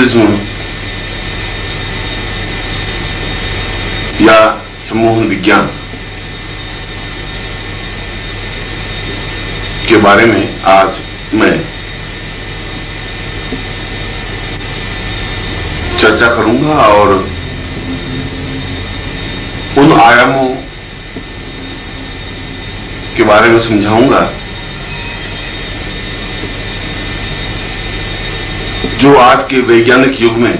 Hypnotism या सम्मोहन विज्ञान के बारे में आज मैं चर्चा करूंगा और उन आयामों के बारे में समझाऊंगा जो आज के वैज्ञानिक युग में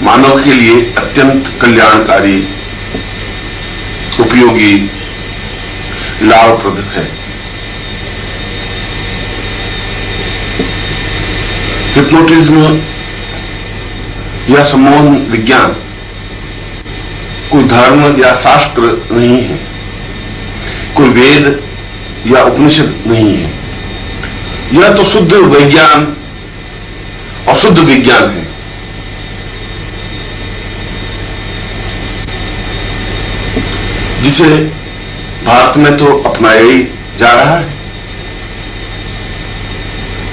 मानव के लिए अत्यंत कल्याणकारी, उपयोगी, लाभप्रद है। हिप्नोटिज्म या सम्मोहन विज्ञान कोई धर्म या शास्त्र नहीं है, कोई वेद या उपनिषद नहीं है। यह तो शुद्ध विज्ञान और शुद्ध विज्ञान है। जिसे भारत में तो अपनाया ही जा रहा है।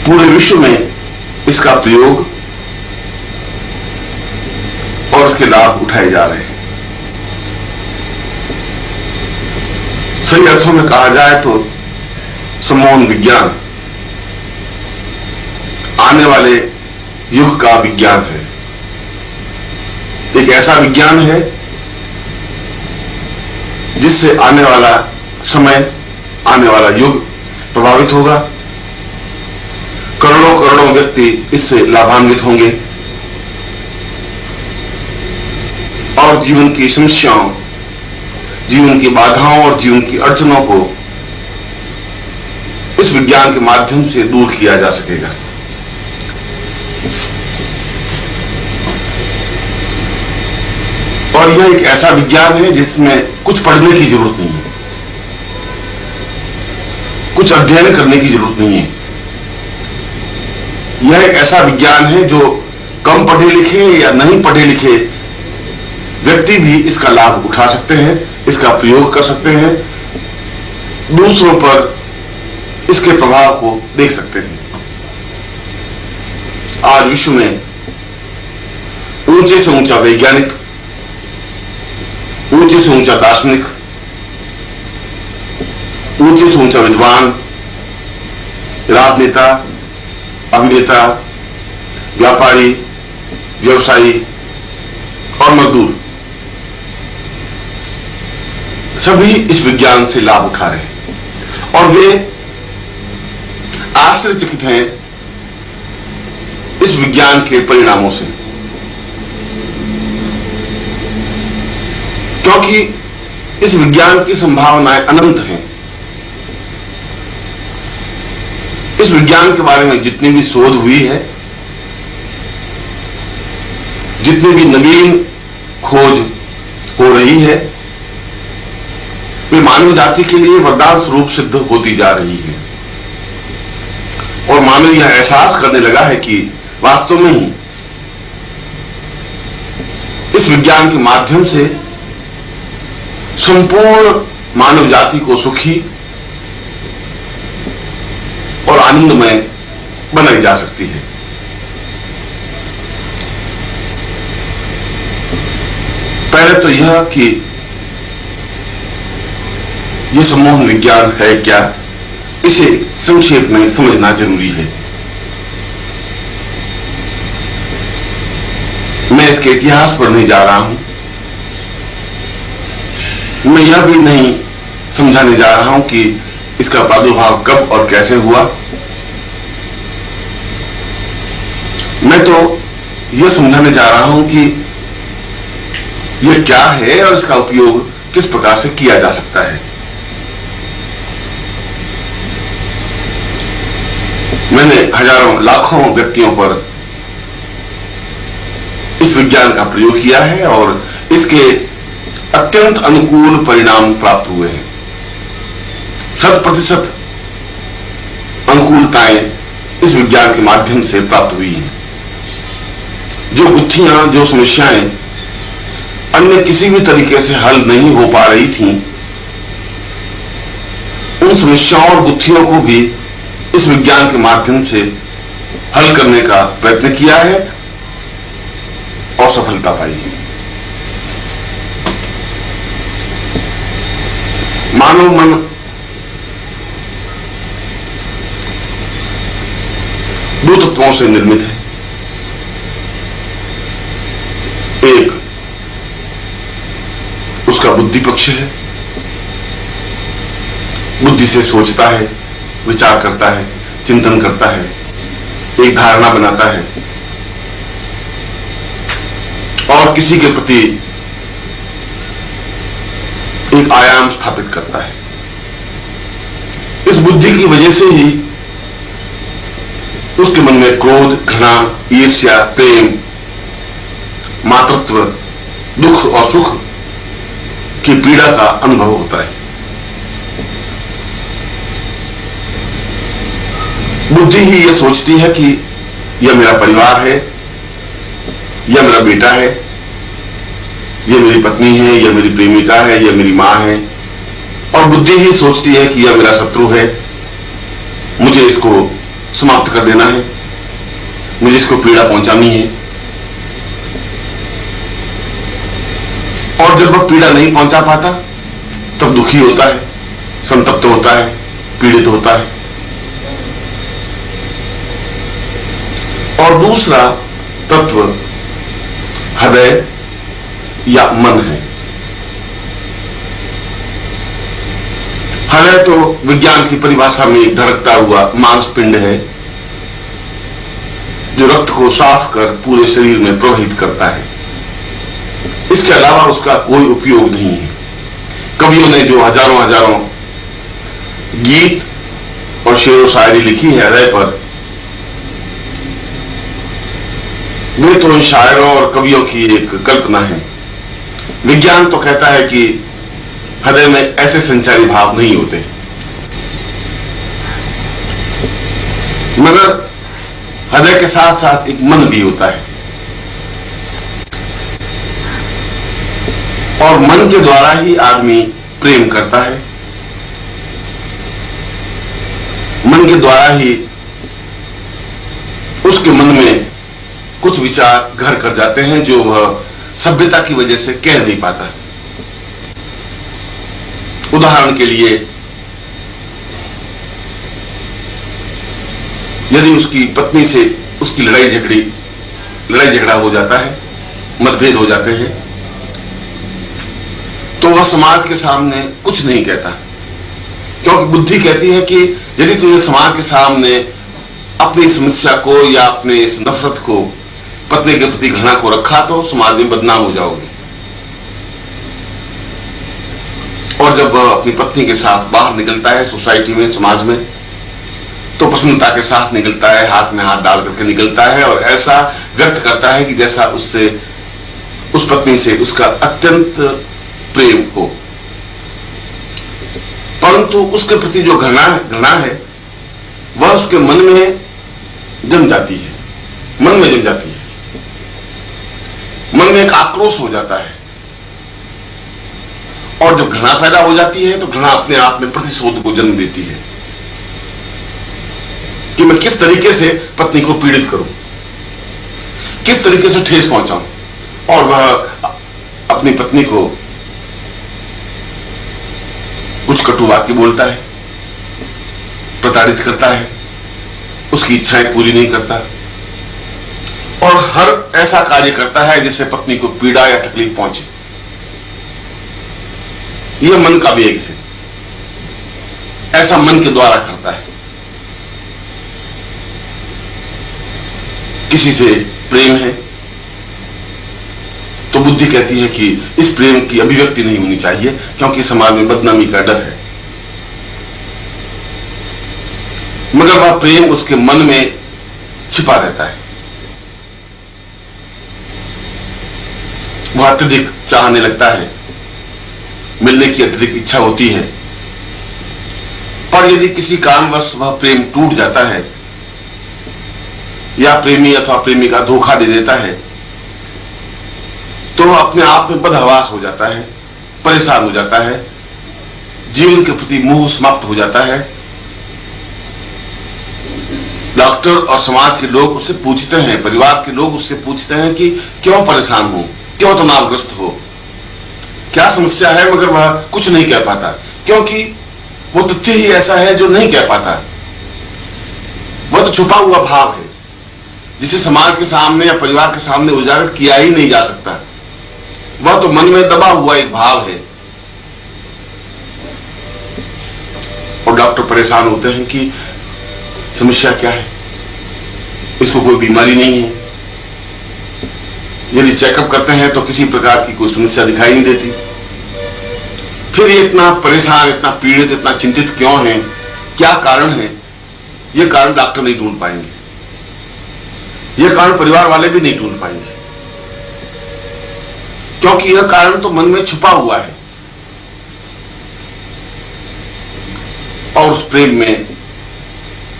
पूरे विश्व में इसका प्रयोग और उसके लाभ उठाए जा रहे हैं। सही अर्थों में कहा जाए तो सम्मोहन विज्ञान आने वाले युग का विज्ञान है। एक ऐसा विज्ञान है जिससे आने वाला समय, आने वाला युग प्रभावित होगा। करोड़ों करोड़ों व्यक्ति इससे लाभान्वित होंगे और जीवन की समस्याओं, जीवन की बाधाओं और जीवन की अड़चनों को इस विज्ञान के माध्यम से दूर किया जा सकेगा। और यह एक ऐसा विज्ञान है जिसमें कुछ पढ़ने की जरूरत नहीं है, कुछ अध्ययन करने की जरूरत नहीं है। यह एक ऐसा विज्ञान है जो कम पढ़े लिखे या नहीं पढ़े लिखे व्यक्ति भी इसका लाभ उठा सकते हैं, इसका प्रयोग कर सकते हैं, दूसरों पर इसके प्रभाव को देख सकते हैं। आज विश्व में ऊंचे से ऊंचा वैज्ञानिक, ऊंचे से ऊंचा दार्शनिक, ऊंचे से ऊंचा विद्वान, राजनेता, अभिनेता, व्यापारी, व्यवसायी और मजदूर सभी इस विज्ञान से लाभ उठा रहे हैं और वे आश्चर्यचकित हैं इस विज्ञान के परिणामों से, क्योंकि इस विज्ञान की संभावनाएं अनंत हैं। इस विज्ञान के बारे में जितनी भी शोध हुई है, जितनी भी नवीन खोज हो रही है, वे मानव जाति के लिए वरदान स्वरूप सिद्ध होती जा रही है। और मानव यह एहसास करने लगा है कि वास्तव में ही इस विज्ञान के माध्यम से संपूर्ण मानव जाति को सुखी और आनंदमय बनाई जा सकती है। पहले तो यह कि यह सम्मोहन विज्ञान है क्या, इसे संक्षेप में समझना जरूरी है। मैं इसके इतिहास पर नहीं जा रहा हूं, मैं यह भी नहीं समझाने जा रहा हूं कि इसका प्रादुर्भाव कब और कैसे हुआ। मैं तो यह समझाने जा रहा हूं कि यह क्या है और इसका उपयोग किस प्रकार से किया जा सकता है। मैंने हजारों लाखों व्यक्तियों पर इस विज्ञान का प्रयोग किया है और इसके अत्यंत अनुकूल परिणाम प्राप्त हुए हैं। 100% अनुकूलताएं इस विज्ञान के माध्यम से प्राप्त हुई हैं। जो गुत्थियां, जो समस्याएं अन्य किसी भी तरीके से हल नहीं हो पा रही थीं, उन समस्याओं और गुत्थियों को भी इस विज्ञान के माध्यम से हल करने का प्रयत्न किया है और सफलता पाई है। मानव मन दो तत्वों से निर्मित है। एक उसका बुद्धि पक्ष है, बुद्धि से सोचता है, विचार करता है, चिंतन करता है, एक धारणा बनाता है और किसी के प्रति एक आयाम स्थापित करता है। इस बुद्धि की वजह से ही उसके मन में क्रोध, घृणा, ईर्ष्या, प्रेम, मातृत्व, दुख और सुख की पीड़ा का अनुभव होता है। बुद्धि ही यह सोचती है कि यह मेरा परिवार है, यह मेरा बेटा है, यह मेरी पत्नी है, यह मेरी प्रेमिका है, यह मेरी मां है, और बुद्धि ही सोचती है कि यह मेरा शत्रु है, मुझे इसको समाप्त कर देना है, मुझे इसको पीड़ा पहुंचानी है। और जब वह पीड़ा नहीं पहुंचा पाता तब दुखी होता है, संतप्त होता है, पीड़ित होता है। और दूसरा तत्व हृदय या मन है। हृदय तो विज्ञान की परिभाषा में एक धड़कता हुआ मांसपिंड है जो रक्त को साफ कर पूरे शरीर में प्रवाहित करता है। इसके अलावा उसका कोई उपयोग नहीं है। कवियों ने जो हजारों हजारों गीत और शेर व शायरी लिखी है हृदय पर, वे तो इन शायरों और कवियों की एक कल्पना है। विज्ञान तो कहता है कि हृदय में ऐसे संचारी भाव नहीं होते, मगर हृदय के साथ साथ एक मन भी होता है और मन के द्वारा ही आदमी प्रेम करता है। मन के द्वारा ही उसके मन में कुछ विचार घर कर जाते हैं जो वह सभ्यता की वजह से कह नहीं पाता। उदाहरण के लिए, यदि उसकी पत्नी से उसकी लड़ाई झगड़ा हो जाता है, मतभेद हो जाते हैं, तो वह समाज के सामने कुछ नहीं कहता, क्योंकि बुद्धि कहती है कि यदि तुमने समाज के सामने अपनी समस्या को या अपने इस नफरत को, पत्नी के प्रति घृणा को रखा तो समाज में बदनाम हो जाओगे। और जब वह अपनी पत्नी के साथ बाहर निकलता है सोसाइटी में, समाज में, तो प्रसन्नता के साथ निकलता है, हाथ में हाथ डाल करके निकलता है और ऐसा व्यक्त करता है कि जैसा उससे, उस पत्नी से उसका अत्यंत प्रेम हो। परंतु उसके प्रति जो घृणा है वह उसके मन में जम जाती है, मन में एक आक्रोश हो जाता है। और जब घृणा पैदा हो जाती है तो घृणा अपने आप में प्रतिशोध को जन्म देती है कि मैं किस तरीके से पत्नी को पीड़ित करूं, किस तरीके से ठेस पहुंचाऊं। और वह अपनी पत्नी को कुछ कटु वाक्य बोलता है, प्रताड़ित करता है, उसकी इच्छाएं पूरी नहीं करता और हर ऐसा कार्य करता है जिससे पत्नी को पीड़ा या तकलीफ पहुंचे। यह मन का वेग है, ऐसा मन के द्वारा करता है। किसी से प्रेम है तो बुद्धि कहती है कि इस प्रेम की अभिव्यक्ति नहीं होनी चाहिए क्योंकि समाज में बदनामी का डर है, मगर वह प्रेम उसके मन में छिपा रहता है। वह अत्यधिक चाहने लगता है, मिलने की अत्यधिक इच्छा होती है, पर यदि किसी कारणवश वह प्रेम टूट जाता है या प्रेमी अथवा प्रेमिका धोखा दे देता है तो वह अपने आप में बदहवास हो जाता है, परेशान हो जाता है, जीवन के प्रति मोह समाप्त हो जाता है, डॉक्टर और समाज के लोग उससे पूछते हैं, परिवार के लोग उससे पूछते हैं कि क्यों परेशान हो, क्यों तनावग्रस्त हो, क्या समस्या है, मगर वह कुछ नहीं कह पाता, क्योंकि वो तथ्य ही ऐसा है जो नहीं कह पाता। वह तो छुपा हुआ भाव है जिसे समाज के सामने या परिवार के सामने उजागर किया ही नहीं जा सकता। वह तो मन में दबा हुआ एक भाव है। और डॉक्टर परेशान होते हैं कि समस्या क्या है, इसको कोई बीमारी नहीं है। यदि चेकअप करते हैं तो किसी प्रकार की कोई समस्या दिखाई नहीं देती। फिर ये इतना परेशान, इतना पीड़ित, इतना चिंतित क्यों है, क्या कारण है? ये कारण डॉक्टर नहीं ढूंढ पाएंगे, यह कारण परिवार वाले भी नहीं ढूंढ पाएंगे, क्योंकि यह कारण तो मन में छुपा हुआ है। और उस प्रेम में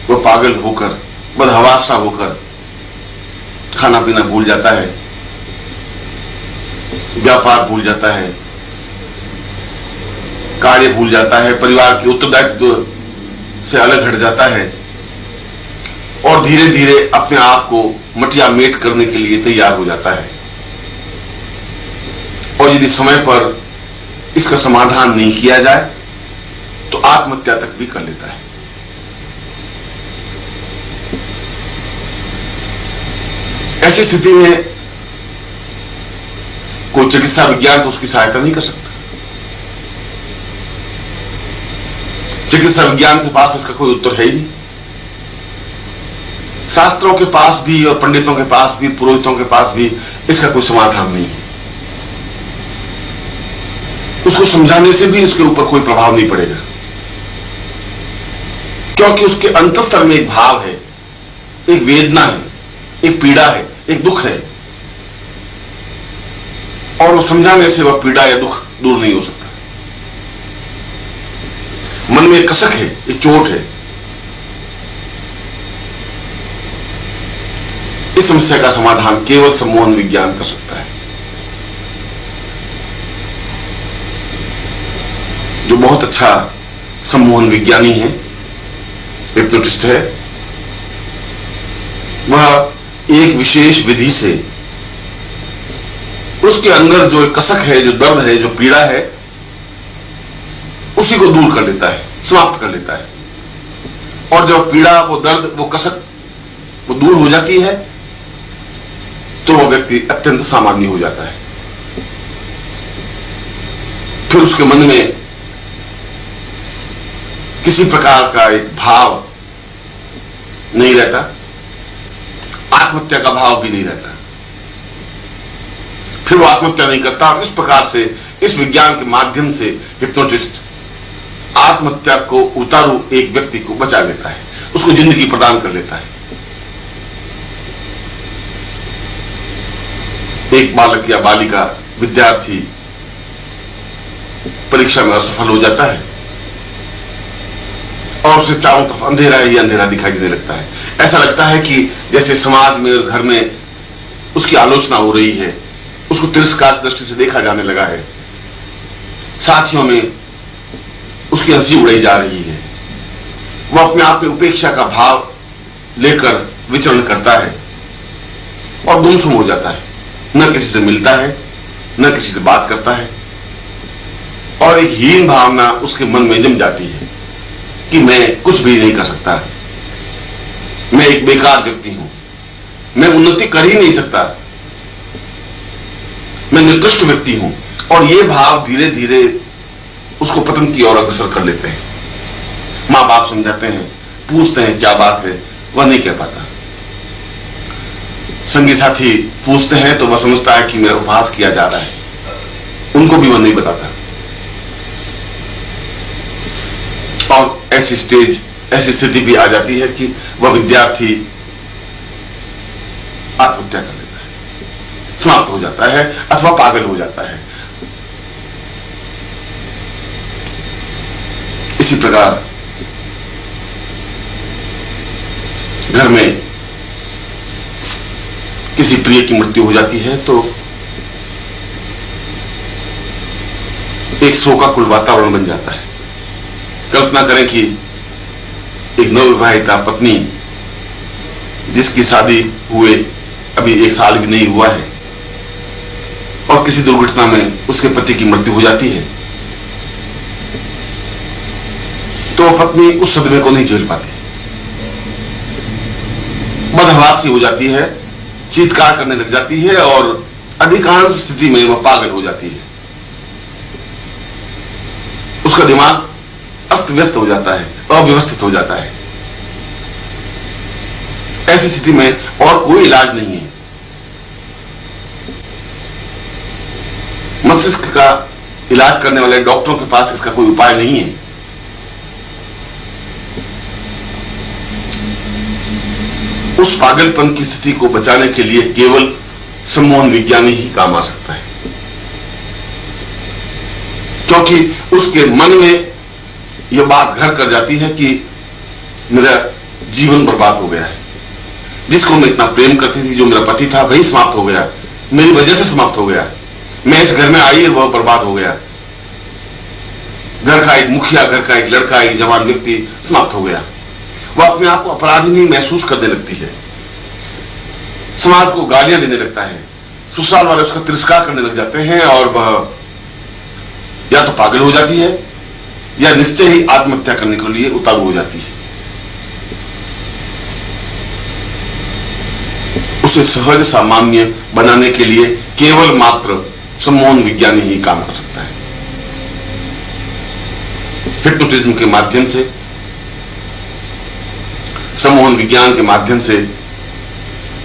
वह पागल होकर, बदहवास सा होकर खाना पीना भूल जाता है, व्यापार भूल जाता है, कार्य भूल जाता है, परिवार के उत्तरदायित्व से अलग हट जाता है और धीरे धीरे अपने आप को मटिया मेट करने के लिए तैयार हो जाता है। और यदि समय पर इसका समाधान नहीं किया जाए तो आत्महत्या तक भी कर लेता है। ऐसी स्थिति में कोई चिकित्सा विज्ञान तो उसकी सहायता नहीं कर सकता। चिकित्सा विज्ञान के पास इसका कोई उत्तर है ही नहीं। शास्त्रों के पास भी और पंडितों के पास भी, पुरोहितों के पास भी इसका कोई समाधान नहीं है। उसको समझाने से भी उसके ऊपर कोई प्रभाव नहीं पड़ेगा, क्योंकि उसके अंतस्तर में एक भाव है, एक वेदना है, एक पीड़ा है, एक दुख है, और वो समझाने से वह पीड़ा या दुख दूर नहीं हो सकता। मन में एक कसक है, एक चोट है। इस समस्या का समाधान केवल सम्मोहन विज्ञान कर सकता है, जो बहुत अच्छा सम्मोहन विज्ञानी है, हिप्नोटिस्ट है। वह एक विशेष विधि से उसके अंदर जो कसक है, जो दर्द है, जो पीड़ा है, उसी को दूर कर लेता है, समाप्त कर लेता है। और जब पीड़ा, वो दर्द, वो कसक वो दूर हो जाती है तो वह व्यक्ति अत्यंत सामान्य हो जाता है। फिर उसके मन में किसी प्रकार का एक भाव नहीं रहता, आत्महत्या का भाव भी नहीं रहता। फिर वो आत्महत्या नहीं करता। और इस प्रकार से, इस विज्ञान के माध्यम से हिप्नोटिस्ट आत्महत्या को उतारू एक व्यक्ति को बचा लेता है, उसको जिंदगी प्रदान कर लेता है। एक बालक या बालिका, विद्यार्थी परीक्षा में असफल हो जाता है और उसे चारों तरफ अंधेरा ही अंधेरा दिखाई देने लगता है। ऐसा लगता है कि जैसे समाज में और घर में उसकी आलोचना हो रही है, उसको तिरस्कार की दृष्टि से देखा जाने लगा है, साथियों में उसकी हंसी उड़ाई जा रही है। वह अपने आप में उपेक्षा का भाव लेकर विचरण करता है और गुमसुम हो जाता है, न किसी से मिलता है, न किसी से बात करता है, और एक हीन भावना उसके मन में जम जाती है कि मैं कुछ भी नहीं कर सकता, मैं एक बेकार व्यक्ति हूं, मैं उन्नति कर ही नहीं सकता, मैं निकृष्ट व्यक्ति हूं। और ये भाव धीरे धीरे उसको पतन की ओर अग्रसर कर लेते हैं। मां बाप समझाते हैं, पूछते हैं क्या बात है, वह नहीं कह पाता। संगी साथी पूछते हैं तो वह समझता है कि मेरा उपहास किया जा रहा है, उनको भी वह नहीं बताता। और ऐसी स्थिति भी आ जाती है कि वह विद्यार्थी आत्महत्या कर लेता है, समाप्त हो जाता है अथवा पागल हो जाता है। इसी प्रकार घर में किसी प्रिय की मृत्यु हो जाती है तो एक शोकाकुल वातावरण बन जाता है। कल्पना करें कि एक नवविवाहिता पत्नी जिसकी शादी हुए अभी 1 साल भी नहीं हुआ है और किसी दुर्घटना में उसके पति की मृत्यु हो जाती है, तो पत्नी उस सदमे को नहीं झेल पाती, बदहवासी हो जाती है, चीत्कार करने लग जाती है और अधिकांश स्थिति में वह पागल हो जाती है। उसका दिमाग अस्त व्यस्त हो जाता है, अव्यवस्थित हो जाता है। ऐसी स्थिति में और कोई इलाज नहीं है। मस्तिष्क का इलाज करने वाले डॉक्टरों के पास इसका कोई उपाय नहीं है। उस पागलपन की स्थिति को बचाने के लिए केवल सम्मोहन विज्ञान ही काम आ सकता है, क्योंकि उसके मन में यह बात घर कर जाती है कि मेरा जीवन बर्बाद हो गया है, जिसको मैं इतना प्रेम करती थी, जो मेरा पति था, वही समाप्त हो गया, मेरी वजह से समाप्त हो गया। मैं इस घर में आई और वह बर्बाद हो गया। घर का एक मुखिया, घर का एक लड़का, एक जवान व्यक्ति समाप्त हो गया। वह अपने आप को अपराधी नहीं महसूस करने लगती है, समाज को गालियां देने लगता है, ससुराल वाले उसका तिरस्कार करने लग जाते हैं और वह या तो पागल हो जाती है या निश्चय ही आत्महत्या करने के लिए उतारू हो जाती है। उसे सहज सामान्य बनाने के लिए केवल मात्र सम्मोहन विज्ञान ही काम कर सकता है। हिप्नोटिज्म के माध्यम से, सम्मोहन विज्ञान के माध्यम से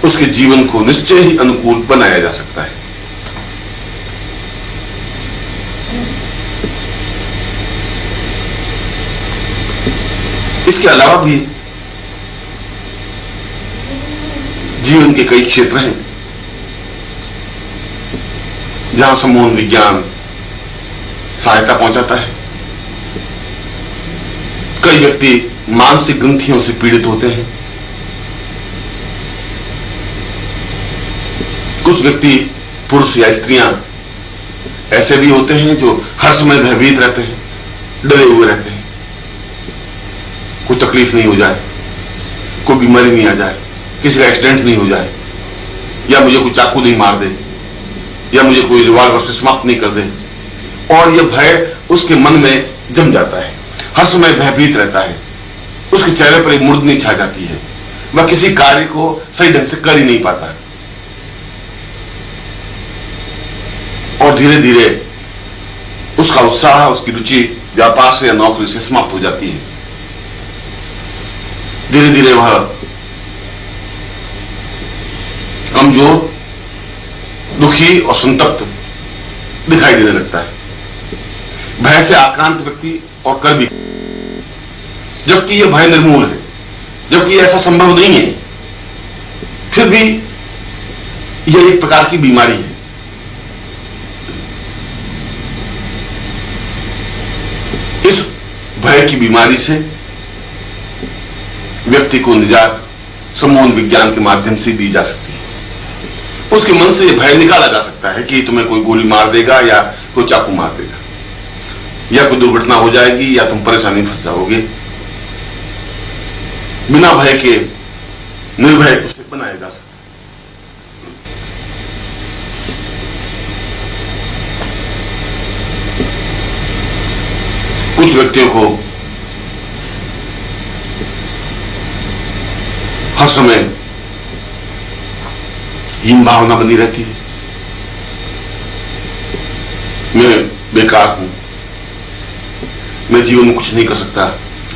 उसके जीवन को निश्चय ही अनुकूल बनाया जा सकता है। इसके अलावा भी जीवन के कई क्षेत्र हैं जहां सम्मोहन विज्ञान सहायता पहुंचाता है। कई व्यक्ति मानसिक ग्रंथियों से पीड़ित होते हैं, कुछ व्यक्ति पुरुष या स्त्रियां ऐसे भी होते हैं जो हर समय भयभीत रहते हैं, डरे हुए रहते हैं, कोई तकलीफ नहीं हो जाए, कोई बीमारी नहीं आ जाए, किसी का एक्सीडेंट नहीं हो जाए, या मुझे कोई चाकू नहीं मार दे, या मुझे कोई रिवॉल्वर से समाप्त नहीं कर दे। और यह भय उसके मन में जम जाता है, हर समय भयभीत रहता है, उसके चेहरे पर एक मुर्दनी छा जाती है, वह किसी कार्य को सही ढंग से कर ही नहीं पाता और धीरे धीरे उसका उत्साह, उसकी रुचि व्यापार से या नौकरी से समाप्त हो जाती है। धीरे धीरे वह कमजोर, दुखी और संतप्त दिखाई देने लगता है। भय से आक्रांत व्यक्ति और कर भी, जबकि यह भय निर्मूल है, जबकि ऐसा संभव नहीं है, फिर भी यह एक प्रकार की बीमारी है। इस भय की बीमारी से व्यक्ति को निजात सम्मोहन विज्ञान के माध्यम से दी जा सकती है। उसके मन से यह भय निकाला जा सकता है कि तुम्हें कोई गोली मार देगा या कोई चाकू मार देगा या कोई दुर्घटना हो जाएगी या तुम परेशानी में फंस जाओगे। बिना भय के निर्भय उसे बनाया जा सकता है। कुछ व्यक्तियों को हर समय हीन भावना बनी रहती है, मैं बेकार हूं, मैं जीवन में कुछ नहीं कर सकता,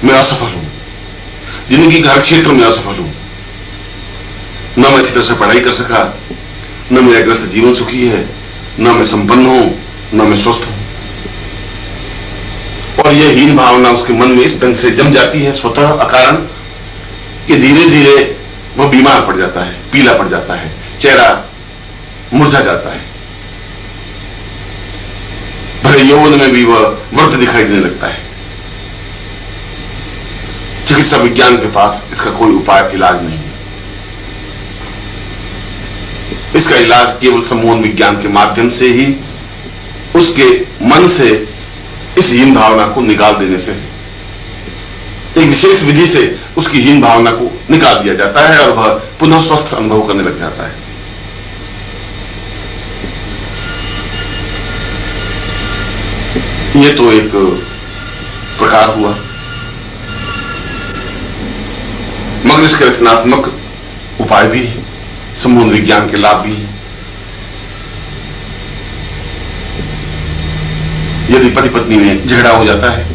मैं असफल हूं, जिंदगी के हर क्षेत्र में असफल हूं, न मैं अच्छी तरह से पढ़ाई कर सका, न मेरा ग्रस्त जीवन सुखी है, न मैं संपन्न हूं, न मैं स्वस्थ हूं। और यह हीन भावना उसके मन में इस ढंग से जम जाती है स्वतः अकारण कि धीरे धीरे वह बीमार पड़ जाता है, पीला पड़ जाता है, चेहरा मुरझा जाता है, भले यौवन में भी वह वृद्ध दिखाई देने लगता है। चिकित्सा विज्ञान के पास इसका कोई उपाय, इलाज नहीं है। इसका इलाज केवल सम्मोहन विज्ञान के माध्यम से ही उसके मन से इस हीन भावना को निकाल देने से है। एक विशेष विधि से उसकी हीन भावना को निकाल दिया जाता है और वह पुनः स्वस्थ अनुभव करने लग जाता है। यह तो एक प्रकार हुआ, मगर इसके रचनात्मक उपाय भी है, संबंध विज्ञान के लाभ भी है। यदि पति पत्नी में झगड़ा हो जाता है,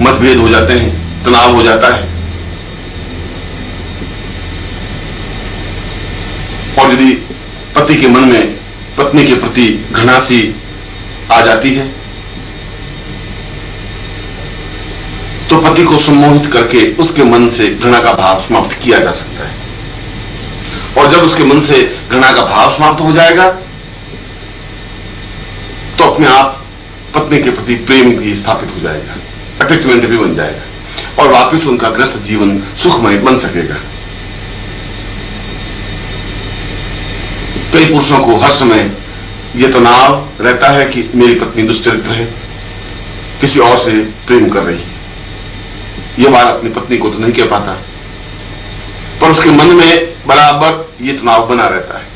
मतभेद हो जाते हैं, तनाव हो जाता है, और यदि पति के मन में पत्नी के प्रति घृणा सी आ जाती है, तो पति को सम्मोहित करके उसके मन से घृणा का भाव समाप्त किया जा सकता है। और जब उसके मन से घृणा का भाव समाप्त हो जाएगा तो अपने आप पत्नी के प्रति प्रेम भी स्थापित हो जाएगा, अटैचमेंट भी बन जाएगा और वापस उनका ग्रस्त जीवन सुखमय बन सकेगा। कई पुरुषों को हर समय यह तनाव रहता है कि मेरी पत्नी दुष्चरित्र है, किसी और से प्रेम कर रही है। यह बात अपनी पत्नी को तो नहीं कह पाता, पर उसके मन में बराबर यह तनाव बना रहता है।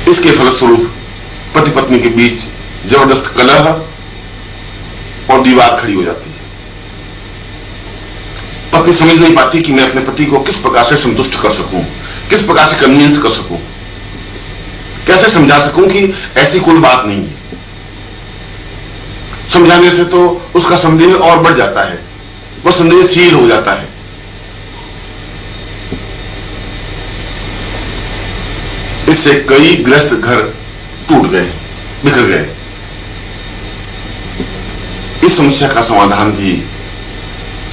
इसके फलस्वरूप पति पत्नी के बीच जबरदस्त कलह और दीवार खड़ी हो जाती है। पत्नी समझ नहीं पाती कि मैं अपने पति को किस प्रकार से संतुष्ट कर सकूं, किस प्रकार से कन्विंस कर सकूं, कैसे समझा सकूं कि ऐसी कोई बात नहीं है। समझाने से तो उसका संदेह और बढ़ जाता है, वह संदेहशील हो जाता है। इससे कई ग्रस्त घर टूट गए, बिखर गए। इस समस्या का समाधान भी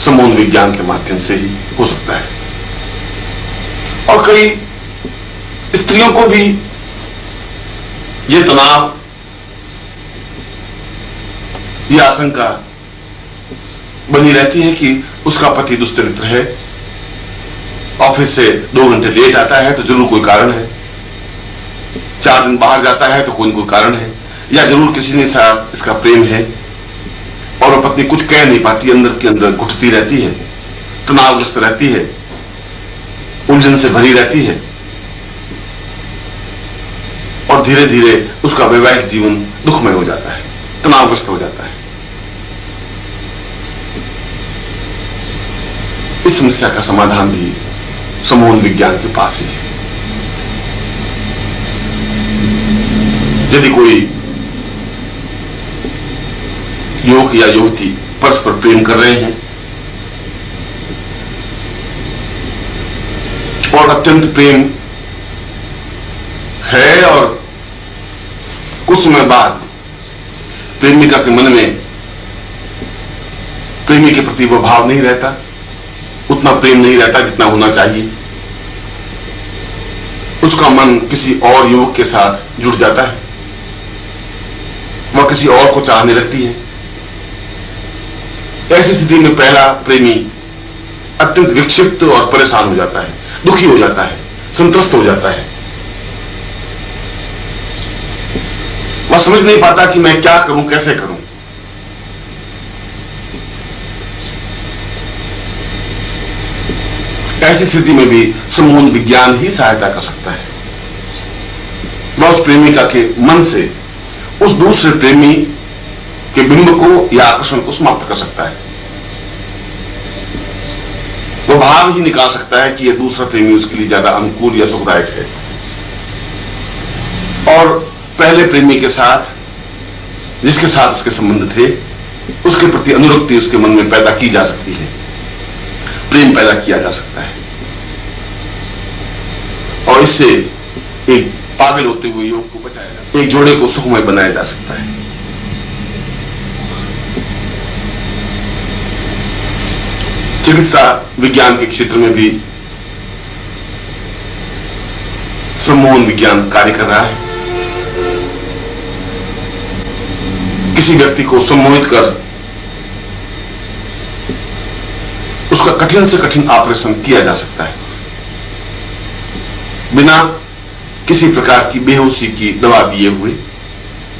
संबंध विज्ञान के माध्यम से ही हो सकता है। और कई स्त्रियों को भी यह तनाव, यह आशंका बनी रहती है कि उसका पति दुष्चरित्र है, ऑफिस से 2 घंटे लेट आता है तो जरूर कोई कारण है, 4 दिन बाहर जाता है तो कोई न कोई कारण है, या जरूर किसी ने साथ इसका प्रेम है। और वह पत्नी कुछ कह नहीं पाती, अंदर के अंदर घुटती रहती है, तनावग्रस्त रहती है, उलझन से भरी रहती है और धीरे धीरे उसका वैवाहिक जीवन दुखमय हो जाता है, तनावग्रस्त हो जाता है। इस समस्या का समाधान भी संबंध विज्ञान के पास ही है। यदि कोई युवक या युवती परस्पर प्रेम कर रहे हैं और अत्यंत प्रेम है और कुछ समय बाद प्रेमिका के मन में प्रेमी के प्रति वह भाव नहीं रहता, उतना प्रेम नहीं रहता जितना होना चाहिए, उसका मन किसी और युवक के साथ जुड़ जाता है, वह किसी और को चाहने लगती है। ऐसी स्थिति में पहला प्रेमी अत्यंत विक्षिप्त और परेशान हो जाता है, दुखी हो जाता है, संतुष्ट हो जाता है। वह समझ नहीं पाता कि मैं क्या करूं, कैसे करूं। ऐसी स्थिति में भी संबंध विज्ञान ही सहायता कर सकता है। वह उस प्रेमिका के मन से उस दूसरे प्रेमी के बिंब को या आकर्षण को समाप्त कर सकता है। वह भाव ही निकाल सकता है कि यह दूसरा प्रेमी उसके लिए ज्यादा अनुकूल या सुखदायक है। और पहले प्रेमी के साथ, जिसके साथ उसके संबंध थे, उसके प्रति अनुरक्ति उसके मन में पैदा की जा सकती है, प्रेम पैदा किया जा सकता है और इससे एक पागल होते हुए युवक को बचाया जा सकता है, एक जोड़े को सुखमय बनाया जा सकता है। चिकित्सा विज्ञान के क्षेत्र में भी सम्मोहन विज्ञान कार्य कर रहा है। किसी व्यक्ति को सम्मोहित कर उसका कठिन से कठिन ऑपरेशन किया जा सकता है, बिना किसी प्रकार की बेहोशी की दवा दिए हुए,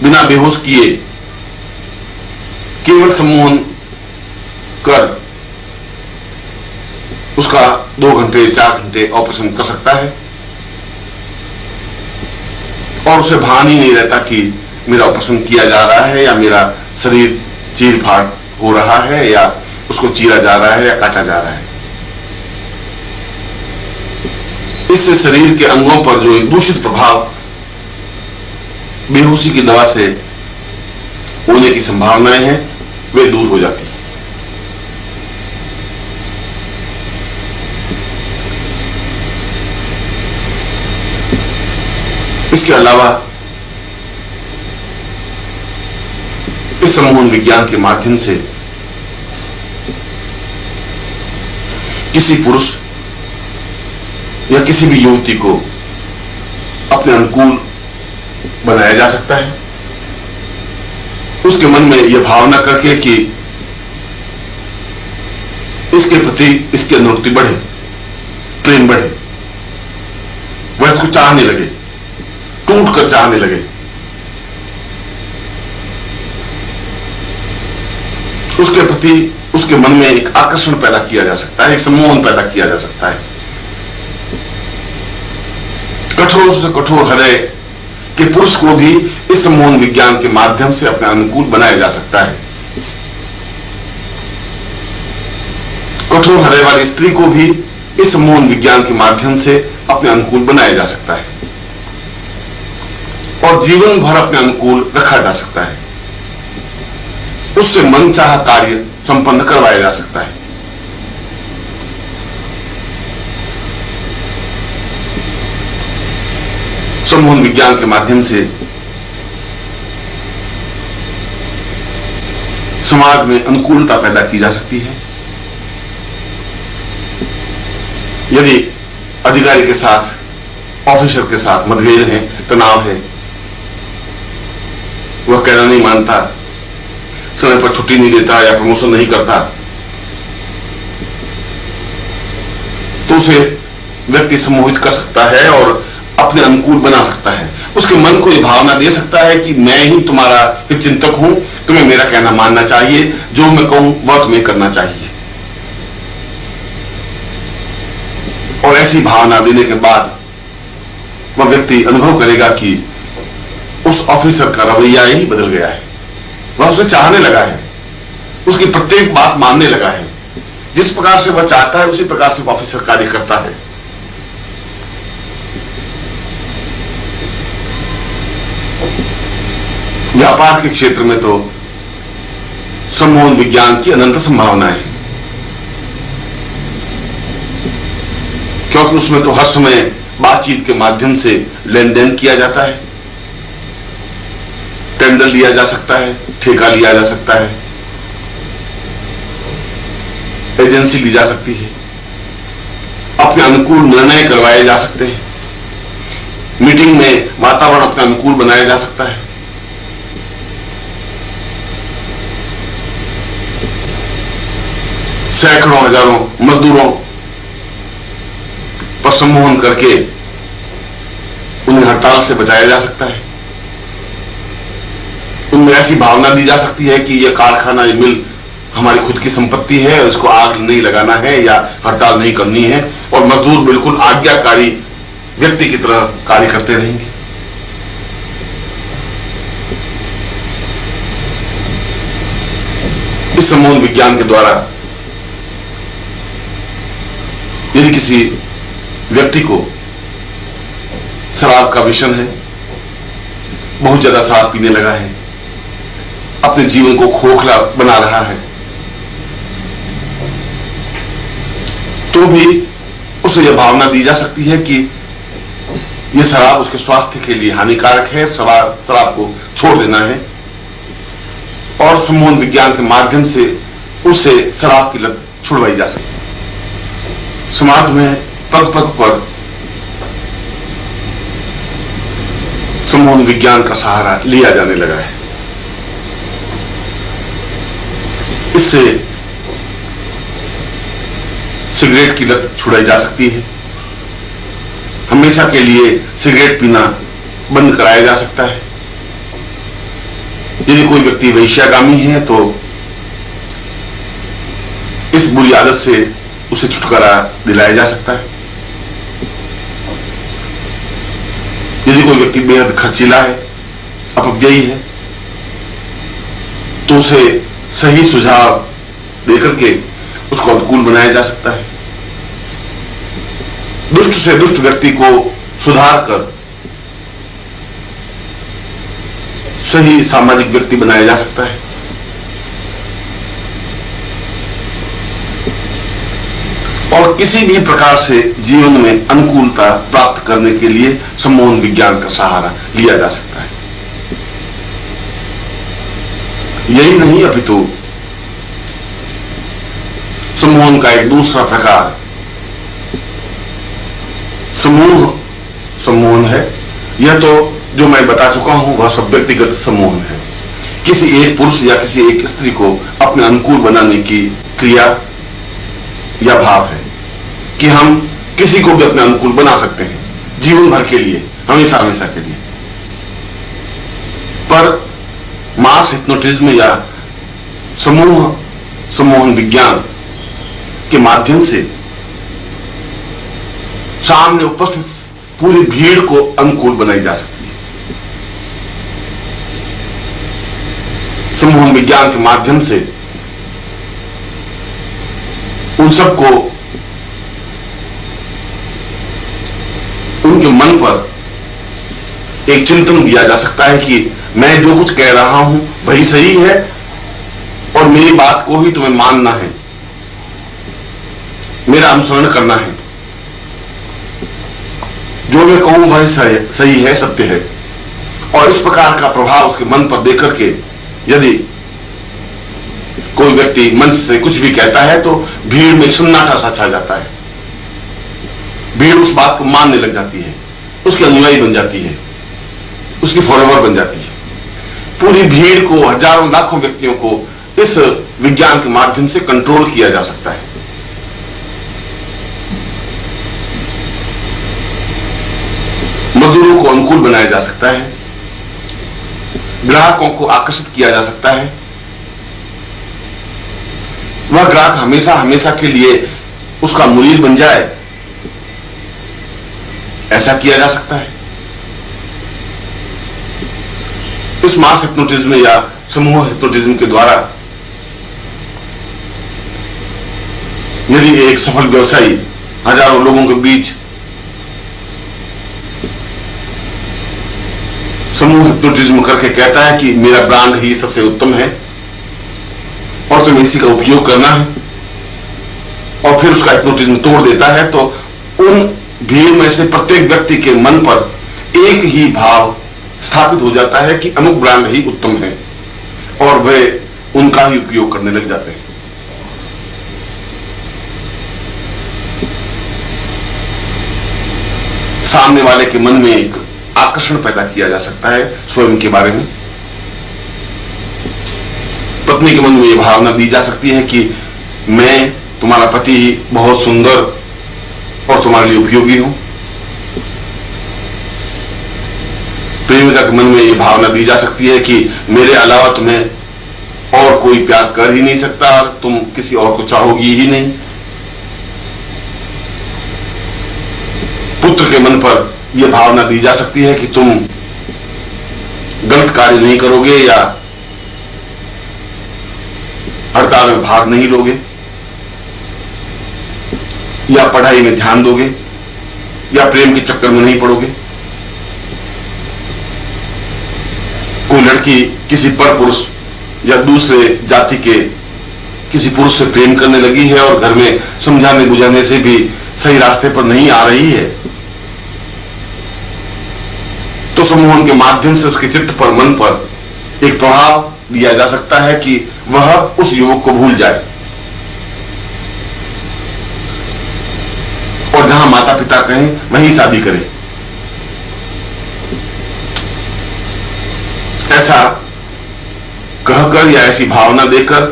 बिना बेहोश किए केवल सम्मोहन कर उसका 2 घंटे 4 घंटे ऑपरेशन कर सकता है और उसे भान ही नहीं रहता कि मेरा ऑपरेशन किया जा रहा है या मेरा शरीर चीर फाड़ हो रहा है या उसको चीरा जा रहा है या काटा जा रहा है। इससे शरीर के अंगों पर जो दूषित प्रभाव बेहोशी की दवा से होने की संभावनाएं हैं वे दूर हो जाती है। इसके अलावा इस सम्मोहन विज्ञान के माध्यम से किसी पुरुष या किसी भी युवती को अपने अनुकूल बनाया जा सकता है, उसके मन में यह भावना करके कि इसके प्रति इसकी अनुरक्ति बढ़े, प्रेम बढ़े, वह इसको चाहने लगे, टूट कर चाहने लगे। उसके प्रति उसके मन में एक आकर्षण पैदा किया जा सकता है, एक सम्मोहन पैदा किया जा सकता है। कठोर से कठोर हृदय के पुरुष को भी इस सम्मोहन विज्ञान के माध्यम से अपने अनुकूल बनाया जा सकता है। कठोर हृदय वाली स्त्री को भी इस सम्मोहन विज्ञान के माध्यम से अपने अनुकूल बनाया जा सकता है और जीवन भर अपने अनुकूल रखा जा सकता है। उससे मनचाहा कार्य संपन्न करवाया जा सकता है। सम्मोहन विज्ञान के माध्यम से समाज में अनुकूलता पैदा की जा सकती है। यदि अधिकारी के साथ, ऑफिसर के साथ मतभेद है, तनाव है, वह कहना नहीं मानता, समय पर छुट्टी नहीं देता या प्रमोशन नहीं करता, तो उसे व्यक्ति सम्मोहित कर सकता है और अपने अनुकूल बना सकता है। उसके मन को यह भावना दे सकता है कि मैं ही तुम्हारा चिंतक हूं, तुम्हें मेरा कहना मानना चाहिए, जो मैं कहूं वह तुम्हें करना चाहिए। और ऐसी भावना देने के बाद वह व्यक्ति अनुभव करेगा कि उस ऑफिसर का रवैया ही बदल गया है, वह उसे चाहने लगा है, उसकी प्रत्येक बात मानने लगा है। जिस प्रकार से वह चाहता है उसी प्रकार से ऑफिसर कार्य करता है। व्यापार के क्षेत्र में तो सम्मोहन विज्ञान की अनंत संभावनाएं हैं, क्योंकि उसमें तो हर समय बातचीत के माध्यम से लेन देन किया जाता है, टेंडर लिया जा सकता है, ठेका लिया जा सकता है, एजेंसी ली जा सकती है, अपने अनुकूल निर्णय करवाए जा सकते हैं, मीटिंग में वातावरण अपने अनुकूल बनाया जा सकता है। सैकड़ों हजारों मजदूरों पर सम्मोहन करके उन्हें हड़ताल से बचाया जा सकता है। उनमें ऐसी भावना दी जा सकती है कि यह कारखाना, यह मिल हमारी खुद की संपत्ति है, इसको आग नहीं लगाना है या हड़ताल नहीं करनी है, और मजदूर बिल्कुल आज्ञाकारी व्यक्ति की तरह कार्य करते रहेंगे। इस सम्मोहन विज्ञान के द्वारा यदि किसी व्यक्ति को शराब का व्यसन है, बहुत ज्यादा शराब पीने लगा है, अपने जीवन को खोखला बना रहा है, तो भी उसे यह भावना दी जा सकती है कि यह शराब उसके स्वास्थ्य के लिए हानिकारक है, शराब को छोड़ देना है, और सम्मोहन विज्ञान के माध्यम से उससे शराब की लत छुड़वाई जा सकती है। समाज में पग पग पर सम्मोहन विज्ञान का सहारा लिया जाने लगा है। इससे सिगरेट की लत छुड़ाई जा सकती है, हमेशा के लिए सिगरेट पीना बंद कराया जा सकता है। यदि कोई व्यक्ति वैश्यागामी है तो इस बुरी आदत से उसे छुटकारा दिलाया जा सकता है। यदि कोई व्यक्ति बेहद खर्चीला है, अपव्ययी है, तो उसे सही सुझाव देकर के उसको अनुकूल बनाया जा सकता है। दुष्ट से दुष्ट व्यक्ति को सुधार कर सही सामाजिक व्यक्ति बनाया जा सकता है। और किसी भी प्रकार से जीवन में अनुकूलता प्राप्त करने के लिए सम्मोहन विज्ञान का सहारा लिया जा सकता है। यही नहीं, अपितु सम्मोहन का एक दूसरा प्रकार समूह सम्मोहन है। यह तो जो मैं बता चुका हूं वह सब व्यक्तिगत सम्मोहन है। किसी एक पुरुष या किसी एक स्त्री को अपने अनुकूल बनाने की क्रिया या भाव है कि हम किसी को भी अपने अनुकूल बना सकते हैं जीवन भर के लिए, हमेशा हमेशा के लिए। पर मास हिप्नोटिज्म या समूह सम्मोहन विज्ञान के माध्यम से सामने उपस्थित पूरी भीड़ को अनुकूल बनाई जा सकती है। सम्मोहन विज्ञान के माध्यम से उन सबको उनके मन पर एक चिंतन दिया जा सकता है कि मैं जो कुछ कह रहा हूं वही सही है और मेरी बात को ही तुम्हें मानना है, मेरा अनुसरण करना है। जो मैं कहूं वह सही है, सत्य है। और इस प्रकार का प्रभाव उसके मन पर देकर के यदि कोई व्यक्ति मंच से कुछ भी कहता है तो भीड़ में सन्नाटा सा छा जाता है। भीड़ उस बात को मानने लग जाती है, उसकी अनुयायी बन जाती है, उसकी फॉलोवर बन जाती है। पूरी भीड़ को, हजारों लाखों व्यक्तियों को इस विज्ञान के माध्यम से कंट्रोल किया जा सकता है। मजदूरों को अनुकूल बनाया जा सकता है, ग्राहकों को आकर्षित किया जा सकता है। वह ग्राहक हमेशा हमेशा के लिए उसका मुरीद बन जाए, ऐसा किया जा सकता है। इस मास हिप्नोटिज्म या समूह हिप्नोटिज्म के द्वारा यदि एक सफल व्यवसायी हजारों लोगों के बीच समूह हिप्नोटिज्म करके कहता है कि मेरा ब्रांड ही सबसे उत्तम है और तुम्हें इसी का उपयोग करना है, और फिर उसका हिप्नोटिज्म तोड़ देता है, तो उन भीड़ में से प्रत्येक व्यक्ति के मन पर एक ही भाव स्थापित हो जाता है कि अमुक ब्रांड ही उत्तम है और वे उनका ही उपयोग करने लग जाते हैं। सामने वाले के मन में एक आकर्षण पैदा किया जा सकता है स्वयं के बारे में। पत्नी के मन में यह भावना दी जा सकती है कि मैं तुम्हारा पति बहुत सुंदर और तुम्हारे लिए उपयोगी हूं। प्रेमिका के मन में यह भावना दी जा सकती है कि मेरे अलावा तुम्हें और कोई प्यार कर ही नहीं सकता, तुम किसी और को चाहोगी ही नहीं। पुत्र के मन पर यह भावना दी जा सकती है कि तुम गलत कार्य नहीं करोगे या हड़ताल में भाग नहीं लोगे या पढ़ाई में ध्यान दोगे या प्रेम के चक्कर में नहीं पड़ोगे। कोई लड़की किसी पर पुरुष या दूसरे जाति के किसी पुरुष से प्रेम करने लगी है और घर में समझाने बुझाने से भी सही रास्ते पर नहीं आ रही है, तो सम्मोहन के माध्यम से उसके चित्त पर, मन पर एक प्रभाव दिया जा सकता है कि वह उस युवक को भूल जाए और जहां माता पिता कहें वहीं शादी करे। ऐसा कहकर या ऐसी भावना देकर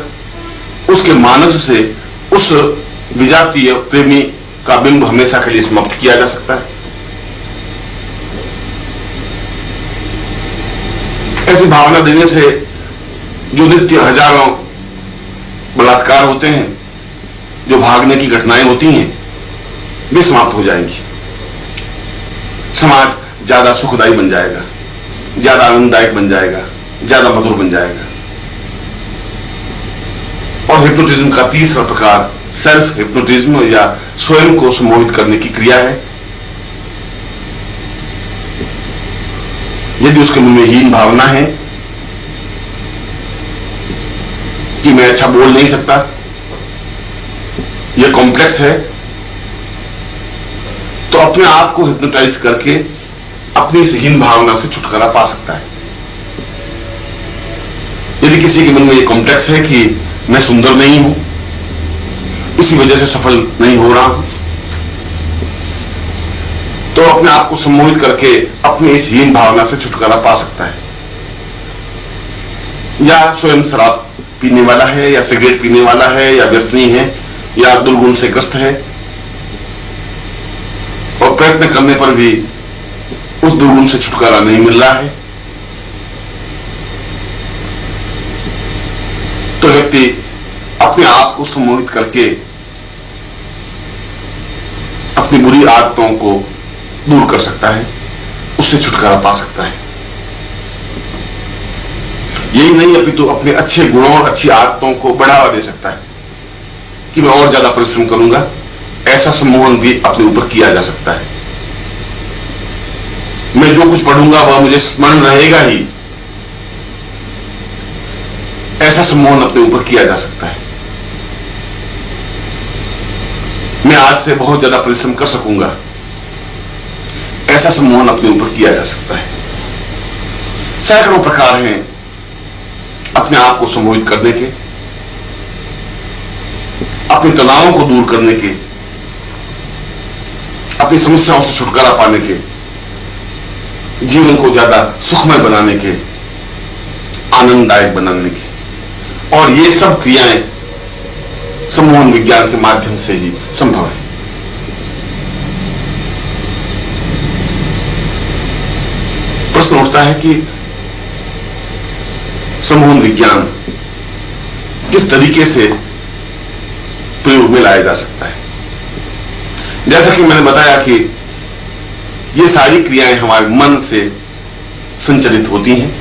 उसके मानस से उस विजातीय प्रेमी का बिंब हमेशा के लिए समाप्त किया जा सकता है। ऐसी भावना देने से जो नित्य हजारों बलात्कार होते हैं जो भागने की घटनाएं होती हैं वे समाप्त हो जाएंगी। समाज ज्यादा सुखदायी बन जाएगा, ज्यादा आनंददायक बन जाएगा, ज्यादा मधुर बन जाएगा। और हिप्नोटिज्म का तीसरा प्रकार सेल्फ हिप्नोटिज्म या स्वयं को सम्मोहित करने की क्रिया है। यदि उसके मन में हीन भावना है कि मैं अच्छा बोल नहीं सकता, यह कॉम्प्लेक्स है, तो अपने आप को हिप्नोटाइज करके अपनी इस हीन भावना से छुटकारा पा सकता है। यदि किसी के मन में यह कॉम्प्लेक्स है कि मैं सुंदर नहीं हूं, इसी वजह से सफल नहीं हो रहा हूं, तो अपने आप को सम्मोहित करके अपनी इस हीन भावना से छुटकारा पा सकता है। या स्वयं शराब पीने वाला है, या सिगरेट पीने वाला है, या व्यसनी है, या दुर्गुण से ग्रस्त है, और प्रयत्न करने पर भी उस दुर्गुण से छुटकारा नहीं मिल रहा है, तो व्यक्ति अपने आप को सम्मोहित करके अपनी बुरी आदतों को दूर कर सकता है, उससे छुटकारा पा सकता है। यही नहीं अपितु अपने अच्छे गुणों और अच्छी आदतों को बढ़ावा दे सकता है कि मैं और ज्यादा परिश्रम करूंगा। ऐसा सम्मोहन भी अपने ऊपर किया जा सकता है। मैं जो कुछ पढ़ूंगा वह मुझे स्मरण रहेगा ही, ऐसा सम्मोहन अपने ऊपर किया जा सकता है। मैं आज से बहुत ज्यादा परिश्रम कर सकूंगा, ऐसा सम्मोहन अपने ऊपर किया जा सकता है। सैकड़ों प्रकार हैं अपने आप को सम्मोहित करने के, अपने तनावों को दूर करने के, अपनी समस्याओं से छुटकारा पाने के, जीवन को ज्यादा सुखमय बनाने के, आनंददायक बनाने के। और ये सब क्रियाएं सम्मोहन विज्ञान के माध्यम से ही संभव है। प्रश्न उठता है कि सम्मोहन विज्ञान किस तरीके से प्रयोग में लाया जा सकता है। जैसा कि मैंने बताया कि ये सारी क्रियाएं हमारे मन से संचालित होती हैं,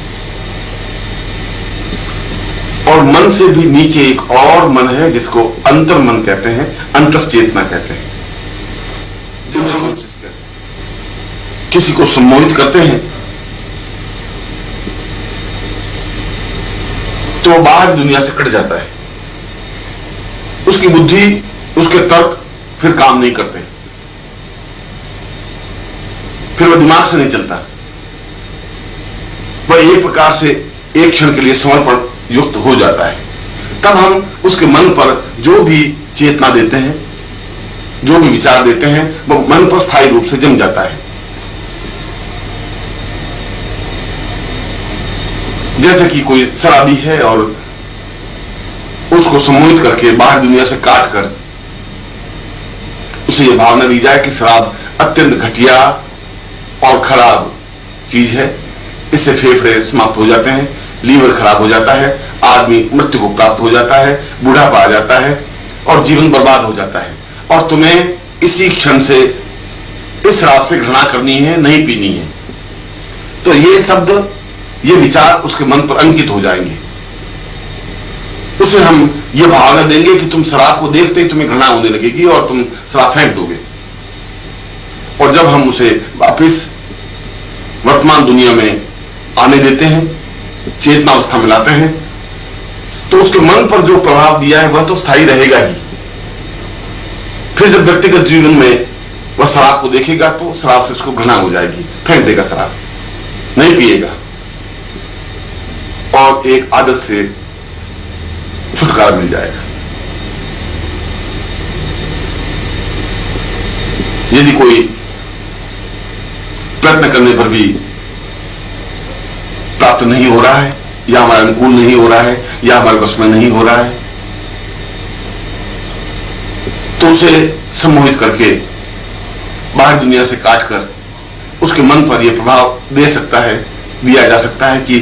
और मन से भी नीचे एक और मन है जिसको अंतर्मन कहते हैं, अंतश्चेतना कहते हैं। जब हम किसी को सम्मोहित करते हैं तो वो बाहर दुनिया से कट जाता है, उसकी बुद्धि, उसके तर्क फिर काम नहीं करते, फिर वह दिमाग से नहीं चलता, वह एक प्रकार से एक क्षण के लिए समर्पण युक्त हो जाता है। तब हम उसके मन पर जो भी चेतना देते हैं, जो भी विचार देते हैं, वो मन पर स्थायी रूप से जम जाता है। जैसे कि कोई शराबी है और उसको सम्मोहित करके बाहर दुनिया से काट कर उसे यह भावना दी जाए कि शराब अत्यंत घटिया और खराब चीज है, इससे फेफड़े समाप्त हो जाते हैं, लीवर खराब हो जाता है, आदमी मृत्यु को प्राप्त हो जाता है, बूढ़ापा आ जाता है और जीवन बर्बाद हो जाता है, और तुम्हें इसी क्षण से इस शराब से घृणा करनी है, नहीं पीनी है। तो ये शब्द, ये विचार उसके मन पर अंकित हो जाएंगे। उसे हम ये भावना देंगे कि तुम शराब को देखते ही तुम्हें घृणा होने लगेगी और तुम शराब फेंक दोगे। और जब हम उसे वापिस वर्तमान दुनिया में आने देते हैं, चेतना अवस्था में लाते हैं, तो उसके मन पर जो प्रभाव दिया है वह तो स्थायी रहेगा ही। फिर जब व्यक्तिगत जीवन में वह शराब को देखेगा तो शराब से उसको घृणा हो जाएगी, फेंक देगा शराब, नहीं पिएगा और एक आदत से छुटकारा मिल जाएगा। यदि कोई प्रयत्न करने पर भी प्राप्त नहीं हो रहा है, या हमारे अनुकूल नहीं हो रहा है, या हमारे वश में नहीं हो रहा है, तो उसे सम्मोहित करके बाहर दुनिया से काटकर उसके मन पर यह प्रभाव दिया जा सकता है कि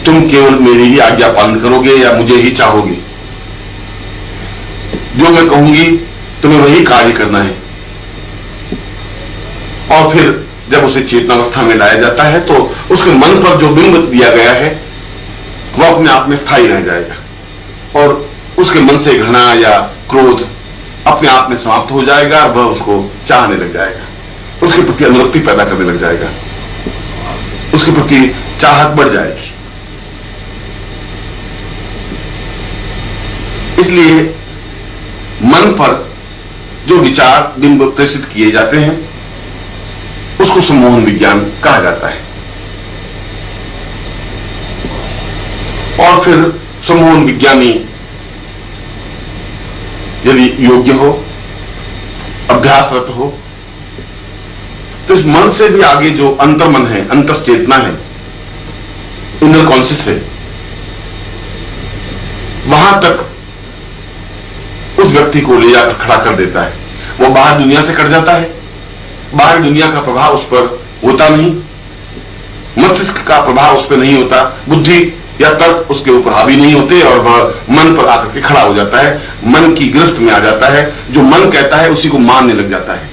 तुम केवल मेरी ही आज्ञा पालन करोगे या मुझे ही चाहोगे। जो मैं कहूंगी तुम्हें वही कार्य करना है। और फिर जब उसे चेतनावस्था में लाया जाता है तो उसके मन पर जो बिंब दिया गया है वह अपने आप में स्थायी रह जाएगा और उसके मन से घृणा या क्रोध अपने आप में समाप्त हो जाएगा और वह उसको चाहने लग जाएगा, उसके प्रति अनुरक्ति पैदा करने लग जाएगा, उसके प्रति चाहत बढ़ जाएगी। इसलिए मन पर जो विचार बिंब प्रेषित किए जाते हैं उसको सम्मोहन विज्ञान कहा जाता है। और फिर सम्मोहन विज्ञानी यदि योग्य हो, अभ्यासरत हो, तो इस मन से भी आगे जो अंतर्मन है, अंतश्चेतना है, इनर कॉन्शियस है, वहां तक उस व्यक्ति को ले जाकर खड़ा कर देता है। वो बाहर दुनिया से कट जाता है, बाहर दुनिया का प्रभाव उस पर होता नहीं, मस्तिष्क का प्रभाव उस पर नहीं होता, बुद्धि या तर्क उसके ऊपर हावी नहीं होते और वह मन पर आकर के खड़ा हो जाता है, मन की गिरफ्त में आ जाता है। जो मन कहता है उसी को मानने लग जाता है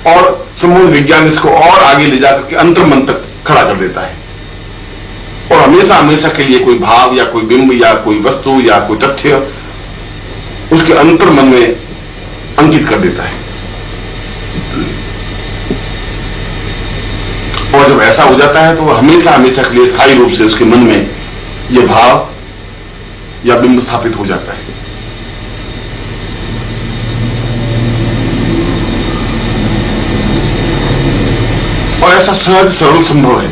और सम्मोहन विज्ञान इसको और आगे ले जाकर के अंतर्मन तक खड़ा कर देता है और हमेशा हमेशा के लिए कोई भाव या कोई बिंब या कोई वस्तु या कोई तथ्य उसके अंतर्मन में अंकित कर देता है। और जब ऐसा हो जाता है तो वह हमेशा हमेशा के लिए स्थायी रूप से उसके मन में यह भाव या बिंब स्थापित हो जाता है। और ऐसा सहज सरल संभव है।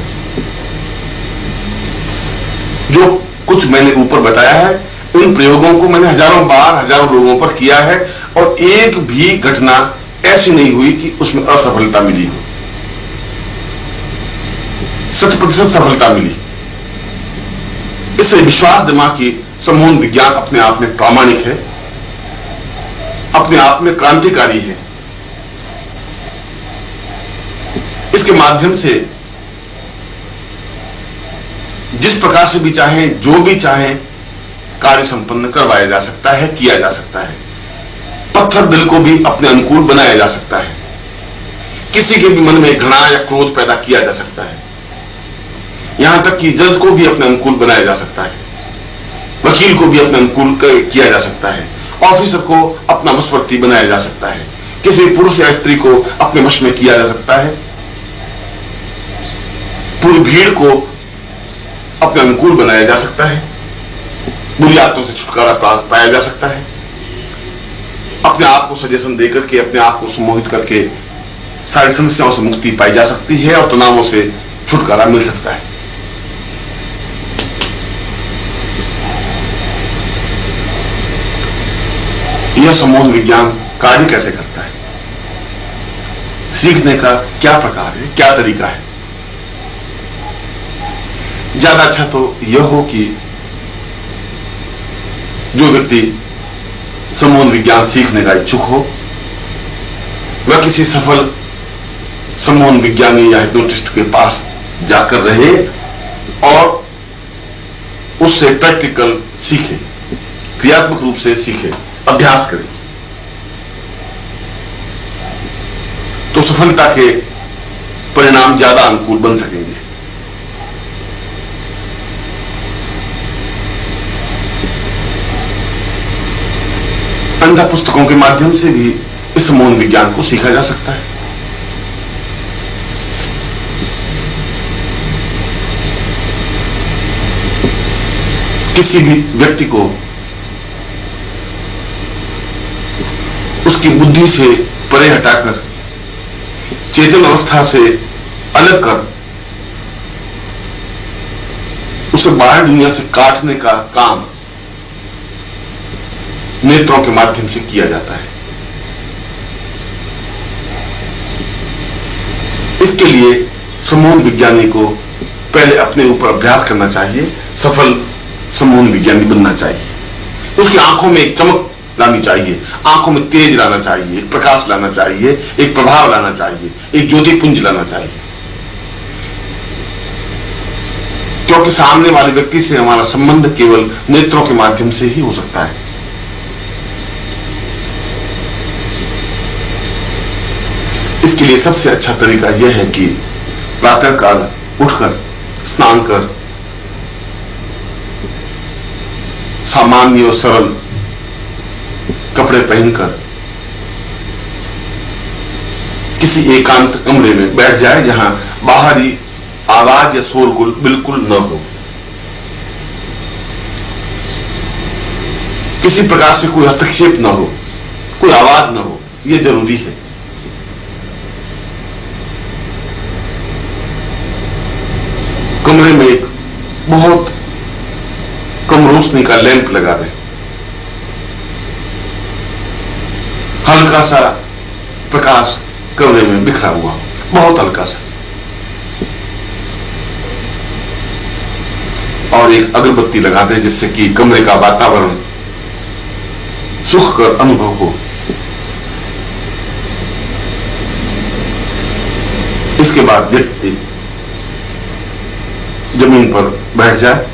जो कुछ मैंने ऊपर बताया है इन प्रयोगों को मैंने हजारों बार हजारों लोगों पर किया है और एक भी घटना ऐसी नहीं हुई कि उसमें असफलता मिली हो। 100% सफलता मिली। इससे विश्वास जमा कि सम्मोहन विज्ञान अपने आप में प्रामाणिक है, अपने आप में क्रांतिकारी है। इसके माध्यम से जिस प्रकार से भी चाहे, जो भी चाहे, कार्य संपन्न करवाया जा सकता है, किया जा सकता है। पत्थर दिल को भी अपने अनुकूल बनाया जा सकता है। किसी के भी मन में घृणा या क्रोध पैदा किया जा सकता है। यहां तक कि जज को भी अपने अनुकूल बनाया जा सकता है, वकील को भी अपने अनुकूल किया जा सकता है, ऑफिसर को अपना वशवर्ती बनाया जा सकता है, किसी पुरुष या स्त्री को अपने वश में किया जा सकता है, पूरी भीड़ को अपने अनुकूल बनाया जा सकता है, बुरी आदतों से छुटकारा पाया जा सकता है, अपने आप को सजेशन देकर के अपने आप को सम्मोहित करके सारी समस्याओं से मुक्ति पाई जा सकती है और तनावों से छुटकारा मिल सकता है। यह सम्मोहन विज्ञान कार्य कैसे करता है, सीखने का क्या प्रकार है, क्या तरीका है। ज्यादा अच्छा तो यह हो कि जो व्यक्ति सम्मोहन विज्ञान सीखने का इच्छुक हो वह किसी सफल सम्मोहन विज्ञानी या हिप्नोटिस्ट के पास जाकर रहे और उससे प्रैक्टिकल सीखे, क्रियात्मक रूप से सीखे, अभ्यास करे, तो सफलता के परिणाम ज्यादा अनुकूल बन सकेंगे। अंधा पुस्तकों के माध्यम से भी इस सम्मोहन विज्ञान को सीखा जा सकता है। किसी भी व्यक्ति को उसकी बुद्धि से परे हटाकर चेतन अवस्था से अलग कर उसे बाहर दुनिया से काटने का काम नेत्रों के माध्यम से किया जाता है। इसके लिए सम्मोहन विज्ञानी को पहले अपने ऊपर अभ्यास करना चाहिए, सफल सम्मोहन विज्ञानी बनना चाहिए। उसकी आंखों में एक चमक लानी चाहिए, आंखों में तेज लाना चाहिए, एक प्रकाश लाना चाहिए, एक प्रभाव लाना चाहिए, एक ज्योति पुंज लाना चाहिए। क्योंकि सामने वाले व्यक्ति से हमारा संबंध केवल नेत्रों के माध्यम से ही हो सकता है। इसके लिए सबसे अच्छा तरीका यह है कि प्रातःकाल उठकर स्नान कर सामान्य और सरल कपड़े पहनकर किसी एकांत कमरे में बैठ जाए जहां बाहरी आवाज या शोरगुल बिल्कुल न हो, किसी प्रकार से कोई हस्तक्षेप न हो, कोई आवाज न हो, यह जरूरी है। कमरे में एक बहुत कम रोशनी का लैंप लगा दें, हल्का सा प्रकाश कमरे में बिखरा हुआ, बहुत हल्का सा, और एक अगरबत्ती लगा दें जिससे कि कमरे का वातावरण सुखकर अनुभव हो। इसके बाद व्यक्ति जमीन पर बैठ जाए।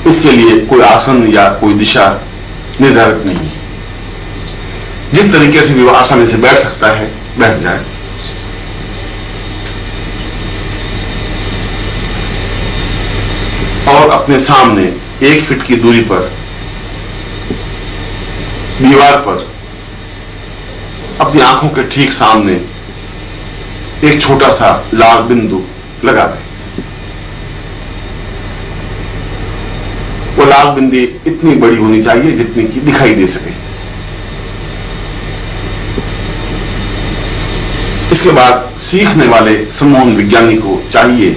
इसके लिए कोई आसन या कोई दिशा निर्धारित नहीं है, जिस तरीके से भी वह आसानी से बैठ सकता है बैठ जाए। और अपने सामने 1 फीट की दूरी पर दीवार पर अपनी आंखों के ठीक सामने एक छोटा सा लाल बिंदु लगा दें। वो लाल बिंदी इतनी बड़ी होनी चाहिए जितनी कि दिखाई दे सके। इसके बाद सीखने वाले सम्मोहन विज्ञानी को चाहिए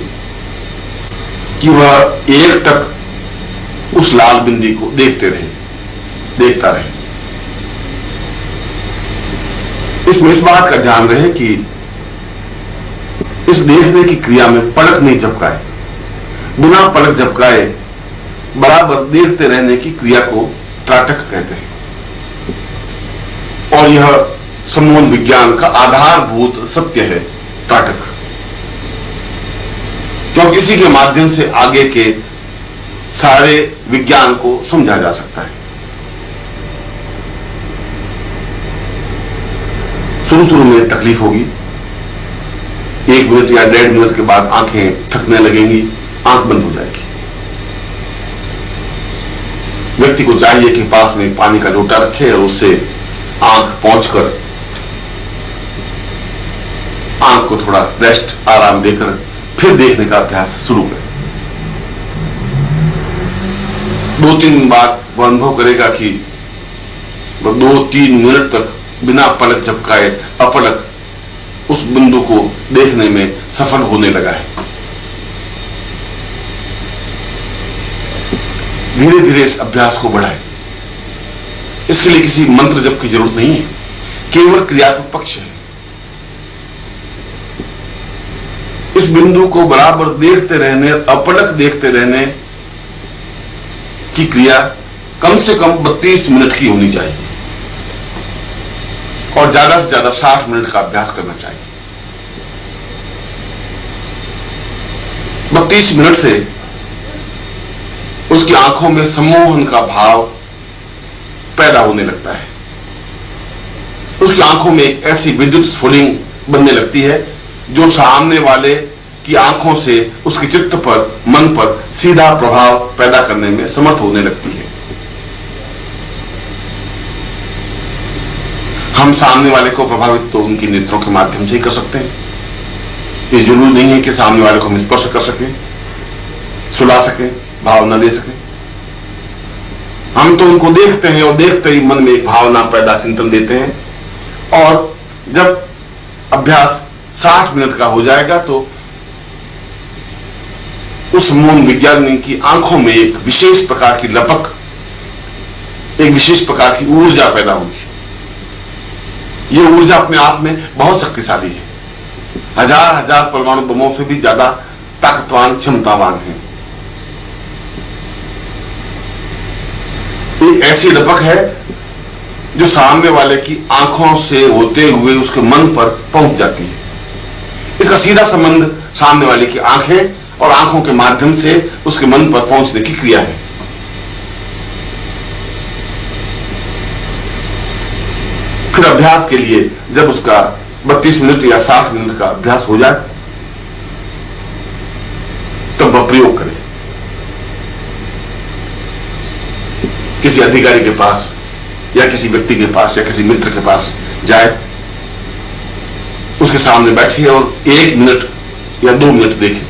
कि वह एकटक उस लाल बिंदी को देखता रहे। इसमें इस बात का ध्यान रहे कि इस देखने की क्रिया में पलक नहीं झपकाए। बिना पलक झपकाए बराबर देखते रहने की क्रिया को त्राटक कहते हैं, और यह सम्मोहन विज्ञान का आधारभूत सत्य है, त्राटक, क्योंकि इसी के माध्यम से आगे के सारे विज्ञान को समझा जा सकता है। शुरू में तकलीफ होगी, 1 मिनट या 1.5 मिनट के बाद आंखें थकने लगेंगी, आंख बंद हो जाएगी। व्यक्ति को चाहिए कि पास में पानी का लोटा रखे और उससे आंख पहुंचकर आंख को थोड़ा रेस्ट, आराम देकर फिर देखने का अभ्यास शुरू करें। 2-3 दिन बाद वह अनुभव करेगा कि वह 2-3 मिनट तक बिना पलक झपकाए अपलक उस बिंदु को देखने में सफल होने लगा है। धीरे धीरे इस अभ्यास को बढ़ाएं। इसके लिए किसी मंत्र जप की जरूरत नहीं है, केवल क्रियात्मक पक्ष है। इस बिंदु को बराबर देखते रहने, अपलक देखते रहने की क्रिया कम से कम 32 मिनट की होनी चाहिए और ज्यादा से ज्यादा 60 मिनट का अभ्यास करना चाहिए। 32 मिनट से उसकी आंखों में सम्मोहन का भाव पैदा होने लगता है। उसकी आंखों में एक ऐसी विद्युत स्फुलिंग बनने लगती है जो सामने वाले की आंखों से उसके चित्त पर, मन पर सीधा प्रभाव पैदा करने में समर्थ होने लगती है। हम सामने वाले को प्रभावित तो उनकी नेत्रों के माध्यम से ही कर सकते हैं। ये जरूरी नहीं है कि सामने वाले को हम स्पर्श कर सकें, सुला सकें, भावना दे सकें। हम तो उनको देखते हैं और देखते ही मन में एक भावना पैदा, चिंतन देते हैं। और जब अभ्यास 60 मिनट का हो जाएगा तो उस मौन विज्ञानी की आंखों में एक विशेष प्रकार की लपक, एक विशेष प्रकार की ऊर्जा पैदा होगी। यह ऊर्जा अपने आप में बहुत शक्तिशाली है, हजार परमाणु बमों से भी ज्यादा ताकतवान, क्षमतावान है। एक ऐसी लपक है जो सामने वाले की आंखों से होते हुए उसके मन पर पहुंच जाती है। इसका सीधा संबंध सामने वाले की आंखें और आंखों के माध्यम से उसके मन पर पहुंचने की क्रिया है। फिर अभ्यास के लिए जब उसका 32 मिनट या 60 मिनट का अभ्यास हो जाए, तब वह प्रयोग करें। किसी अधिकारी के पास या किसी व्यक्ति के पास या किसी मित्र के पास जाए, उसके सामने बैठे और 1 मिनट या 2 मिनट देखें।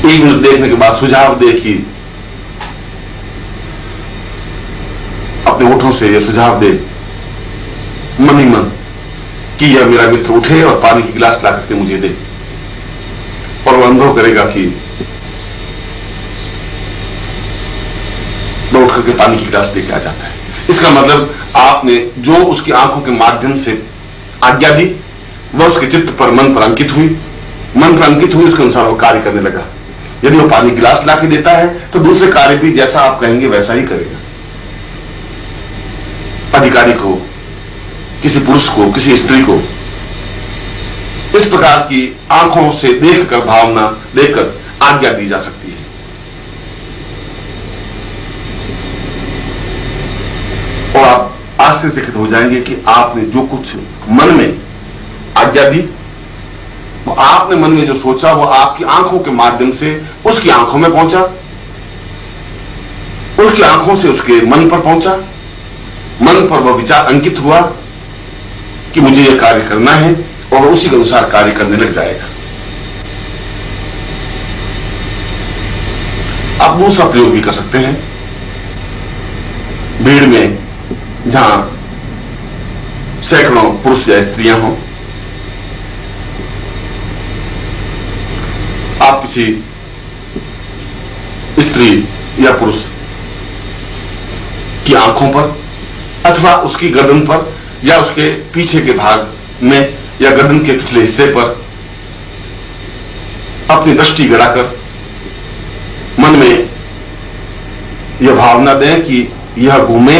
1 मिनट देखने के बाद सुझाव दे कि अपने होठों से यह सुझाव दे मन ही मन कि यह मेरा मित्र उठे और पानी की गिलास ला करके मुझे दे, और वह अनुभव करेगा कि वह उठ करके पानी की गिलास लेके आ जाता है। इसका मतलब आपने जो उसकी आंखों के माध्यम से आज्ञा दी, वह उसके चित्त पर, मन पर अंकित हुई, मन पर अंकित हुई, उसके अनुसार वह कार्य करने लगा। यदि वह पानी गिलास ला के देता है तो दूसरे कार्य भी जैसा आप कहेंगे वैसा ही करेगा। अधिकारी को, किसी पुरुष को, किसी स्त्री को इस प्रकार की आंखों से देखकर, भावना देखकर आज्ञा दी जा सकती है। और आप आश्चर्यचकित हो जाएंगे कि आपने जो कुछ मन में आज्ञा दी, वो आपने मन में जो सोचा वो आपकी आंखों के माध्यम से उसकी आंखों में पहुंचा, उसकी आंखों से उसके मन पर पहुंचा, मन पर वह विचार अंकित हुआ कि मुझे यह कार्य करना है, और उसी के अनुसार कार्य करने लग जाएगा। आप दूसरा प्रयोग भी कर सकते हैं। भीड़ में जहां सैकड़ों पुरुष या स्त्रियां हों, आप किसी स्त्री या पुरुष की आंखों पर अथवा उसकी गर्दन पर या उसके पीछे के भाग में या गर्दन के पिछले हिस्से पर अपनी दृष्टि गड़ाकर मन में यह भावना दें कि यह घूमे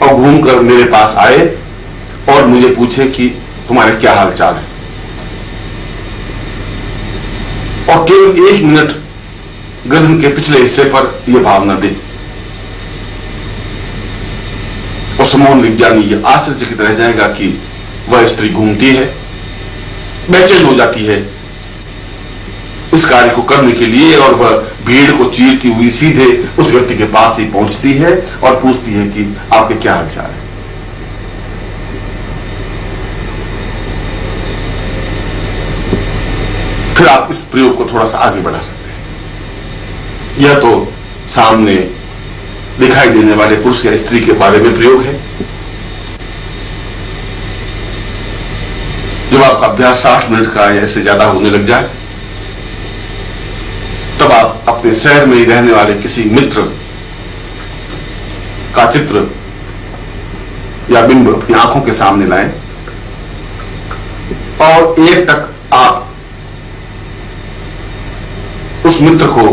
और घूमकर मेरे पास आए और मुझे पूछे कि तुम्हारे क्या हाल चाल है, और केवल 1 मिनट गर्दन के पिछले हिस्से पर यह भावना दे। और समूह विज्ञानी यह आश्चर्यचकित रह जाएगा कि वह स्त्री घूमती है, बेचैन हो जाती है इस कार्य को करने के लिए, और वह भीड़ को चीरती हुई सीधे उस व्यक्ति के पास ही पहुंचती है और पूछती है कि आपके क्या हालचाल है। फिर आप इस प्रयोग को थोड़ा सा आगे बढ़ा सकते हैं। यह तो सामने दिखाई देने वाले पुरुष या स्त्री के बारे में प्रयोग है। जब आपका अभ्यास 60 मिनट का या इससे ज्यादा होने लग जाए, तब आप अपने शहर में ही रहने वाले किसी मित्र का चित्र या बिंब अपनी आंखों के सामने लाएं, और 1 तक आप उस मित्र को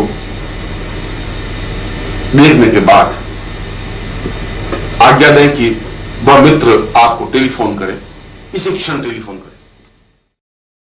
देखने के बाद आज्ञा दें कि वह मित्र आपको टेलीफोन करे, इसी क्षण टेलीफोन करे।